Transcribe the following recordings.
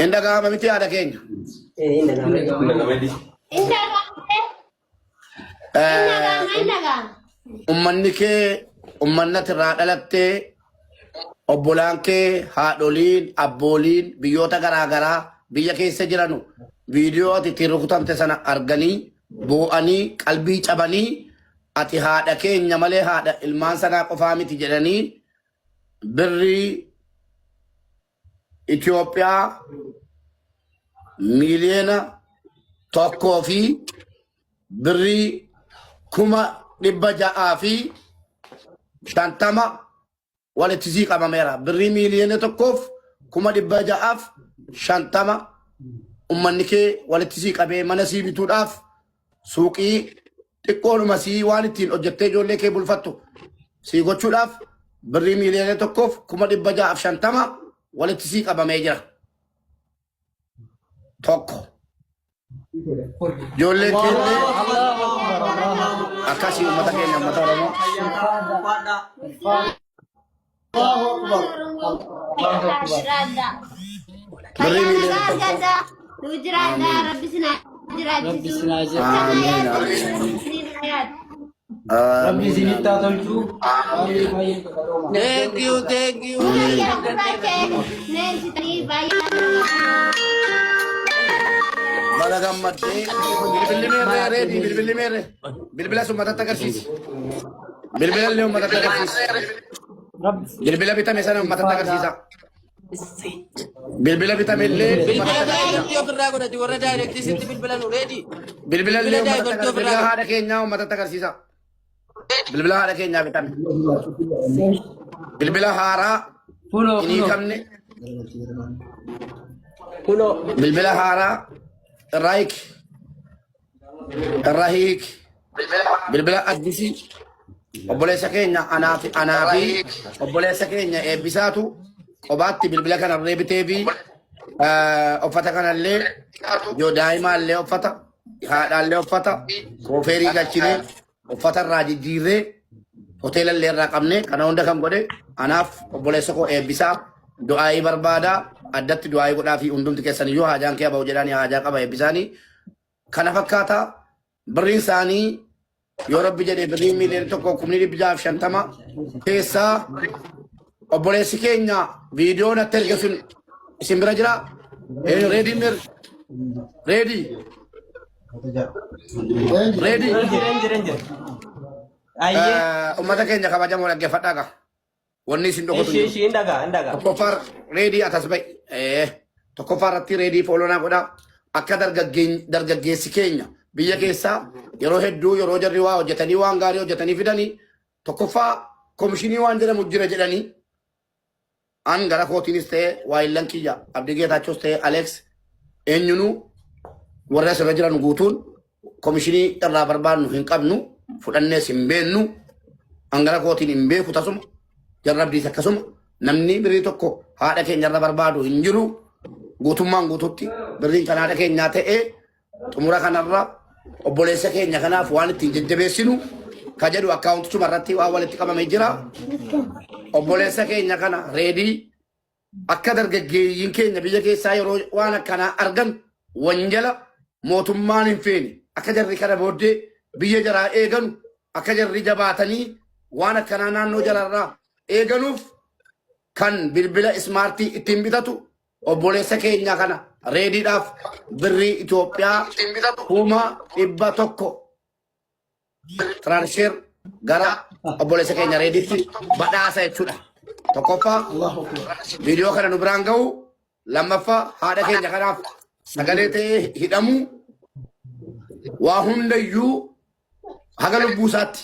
Inda gama miti ada Kenya. Ummanni kee ummannati irraa dhalattee obbolaan kee haadholiin abbooliin biyyoota garaagaraa biyya keessa jiranu viidiyoo ati itti rukutamte sana arganii boo'anii qalbii cabanii ati haadha keenya malee haadha ilmaan sanaa qofaa miti jedhanii birrii Itoophiyaa miliyoona tokkoo fi birrii 650 walitti sii qabameera. Birrii miliyoona tokkoof 650 ummanni kee walitti sii qabee mana sii bituudhaaf suuqii xiqqoonuma sii waan ittiin hojjettee ijoollee kee bulfattu sii gochuudhaaf birrii miliyoona tokkoof 650 walitti sii qabamee jira. Tokko. Ijoollee keellee akkasii uummata keenya uummata Oromoo. Birrii miliyoona Rabbi sinita tolchu. Thank you, thank you. Bala gammadde bilbilli meerre reedi bilbilli meerre bilbila summatatti agarsiisi. Bilbila illee uummatatti agarsiisi. Bilbila bitame sana uummatatti agarsiisa. Bilbila bitame illee bilbila illee bilbila haadha keenyaa uummatatti agarsiisa. Bilbila haadha keenyaa bitame. Bilbila haaraa inni kamne. Bilbila haaraa Rahik bilbila addisi obboleessa keenya anaafi obboleessa keenya eebbisaatu qobaatti bilbila kana reebitee fi uffata kanallee yoo daa'imaallee uffata haadhaallee uffata koofeerii galchinee uffata irraa jijjiirree hoteelallee irraa qabne kana hunda kan godhe anaaf obboleessa koo eebbisaa du'aayii barbaadaa addatti du'aayii godhaa fi hundumti keessan iyyuu haajaan kee ba'u jedhanii haajaa qaba eebbisaanii kana fakkaata birriin isaanii yoo rabbi jedhee birrii miliyoona tokko 650 keessaa obboleessi keenya viidiyoon atti erge sun isin bira jira reedii ummata keenya kabajamoo dhaggeeffadhaa qaba. Wanni isin dhokatu. Tokkoffaa reedii atas ba'i. Tokkoffaa irratti reedii foolonaa godhaa. Akka dargaggeessi keenya biyya keessaa yeroo hedduu yeroo jarri waa hojjetanii waan gaarii hojjetanii fidanii tokkoffaa komishinii waan jedhamu jira jedhanii an gara kootiinis ta'e waayillan kiyya Abdii Geetaachos ta'e Alex eenyunuu warra asirra jiran guutuun komishinii irraa barbaadnu hin qabnu fudhannees hin beennu an gara kootiin hin beeku tasuma jarra abdiis akkasuma namni birrii tokko haadha keenya irra barbaadu hin jiru guutummaan guututti birriin kan haadha keenyaa ta'e xumura kanarra obboleessa keenya kanaaf waan ittiin jajjabeessinu ka jedhu akkaawuntichuma irratti waan walitti qabamee jira. Obboleessa keenya kana reedii akka dargaggeeyyiin keenya biyya keessaa yeroo waan akkanaa argan wanjala mootummaan hin feene akka jarri kana booddee biyya jaraa eeganu akka jarri jabaatanii waan akkanaa naannoo jaraarraa eeganuuf kan bilbila ismaartii ittiin bitatu obboleessa keenya kana reediidhaaf birrii Itoophiyaa 100,000 transfer gara obboleessa keenya reediitti badhaasa jechuudha. Tokkoffaa viidiyoo kana nu biraan ga'u, lammaffaa haadha keenya kanaaf sagalee ta'ee hidhamu waa hundayyuu haga lubbuu isaatti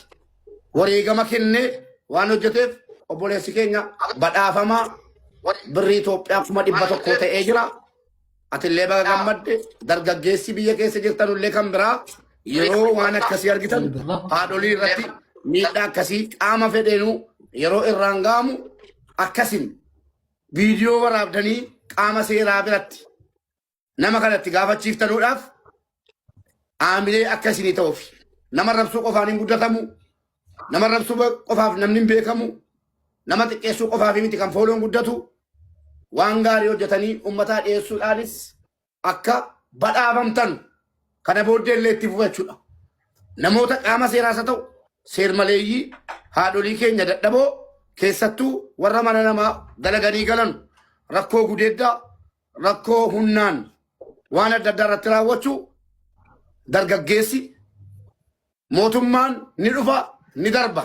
wareegama kennee waan hojjeteef obboleessi keenya badhaafamaa birrii Itoophiyaa 100,000 ta'ee jira. Atillee baga gammadde dargaggeessi biyya keessa jirtanullee kan biraa yeroo waan akkasii argitan haadholii irratti miidhaa akkasii qaama fedheenuu yeroo irraan ga'amu akkasin viidiyoo waraabdanii qaama seeraa biratti nama kanatti gaafachiiftanuudhaaf aamilee akkasinii ta'uuf nama rabsuu qofaan hin guddatamu nama rabsuu qofaaf namni hin beekamu nama xiqqeessuu qofaaf miti kan fooloon guddatu waan gaarii hojjetanii ummataa dhiyeessuudhaanis akka badhaafamtan kana booddee illee itti fufu jechuudha. Namoota qaama seeraas haa ta'u seermaleeyyii haadholii keenya dadhaboo keessattuu warra mana namaa dalaganii galan rakkoo gudeeddaa rakkoo humnaan waan adda addaa irratti raawwachuu dargaggeessi mootummaan ni dhufa ni darba.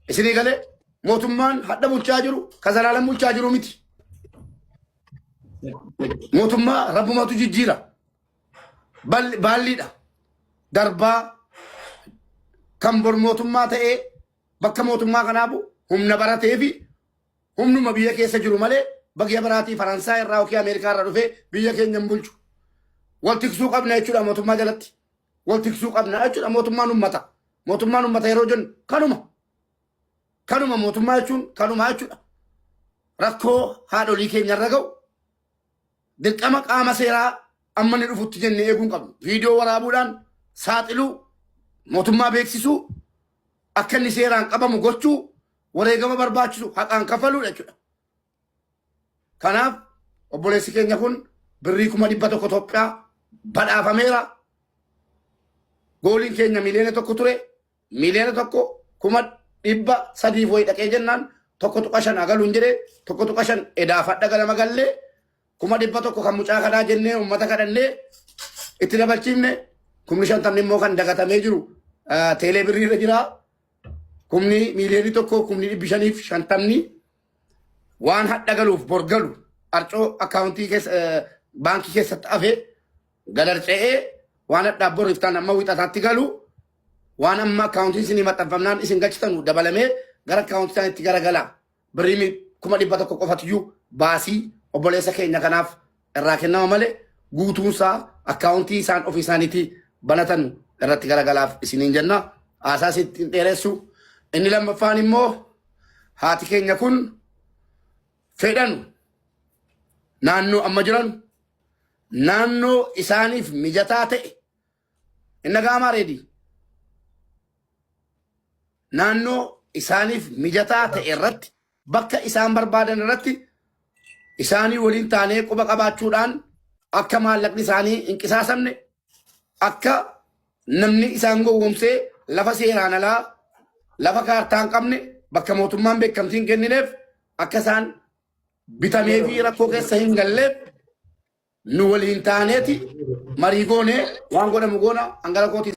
Isinii galee mootummaan hadha bulchaa jiru kazalaalan bulchaa jiru miti. Mootummaa rabbumatu jijjiira. Baalliidha. Darbaa kan bor mootummaa ta'ee bakka mootummaa kanaafu humna baratee fi humnuma biyya keessa jiru malee bagya baraatii Faransaay irraa yookiin Ameerikaa irraa dhufee biyya keenya hin bulchu. Wal tiksuu qabna jechuudha mootummaa jalatti. Wal tiksuu qabna jechuudha mootummaan ummata. Mootummaan ummata yeroo jennu kanuma mootummaa jechuun kanuma jechuudha. Rakkoo haadholii keenya irra ga'u dirqama qaama seeraa amma ni dhufutti jennee eeguun qabnu. Viidiyoo waraabuudhaan saaxiluu mootummaa beeksisuu akka inni seeraan qabamu gochuu wareegama barbaachisu haqaan kafaluudha jechuudha. Kanaaf obboleessi keenya kun birrii 100,000 Itoophiyaa badhaafameera. Gooliin keenya miliyoona 1 ture. Miliyoona 1,300 wayii dhaqee jennaan 1.5 agaluun jedhee 1.5 edaafadha galama gallee 100,000 kan mucaa kanaa jennee uummata kadhannee itti dabalchiifne 50,000 immoo kan dagatamee jiru teelee birriirra jira. 1,000,000 1,550 waan hadha galuuf borgalu arcoo akkaawuntii keessa baankii keessatti hafee gadarce'ee waan hadhaa boriftaan amma wixataatti galu waan amma akkaawuntiin isinii maxxanfamnaan isin galchitanu dabalamee gara akkaawuntii isaan itti garagalaa birrii 100,000 qofatiyyuu baasii obboleessa keenya kanaaf irraa kennama malee guutuunsaa akkaawuntii isaan ofii isaaniitii banatan irratti garagalaaf isiniin jenna. Haasaas ittiin dheeressu. Inni lammaffaan immoo haati keenya kun fedhan naannoo amma jiran naannoo isaaniif mijataa ta'e inni gaamaa reedii naannoo isaaniif mijataa ta'e irratti bakka isaan barbaadan irratti isaanii waliin taanee quba qabaachuudhaan akka maallaqni isaanii hin qisaasamne akka namni isaan gowwomsee lafa seeraan alaa lafa kaartaan qabne bakka mootummaan beekamtiin kennineef akka isaan bitamee fi rakkoo keessa hin galleef nu waliin taaneeti marii goonee waan godhamu goona hangara kooti.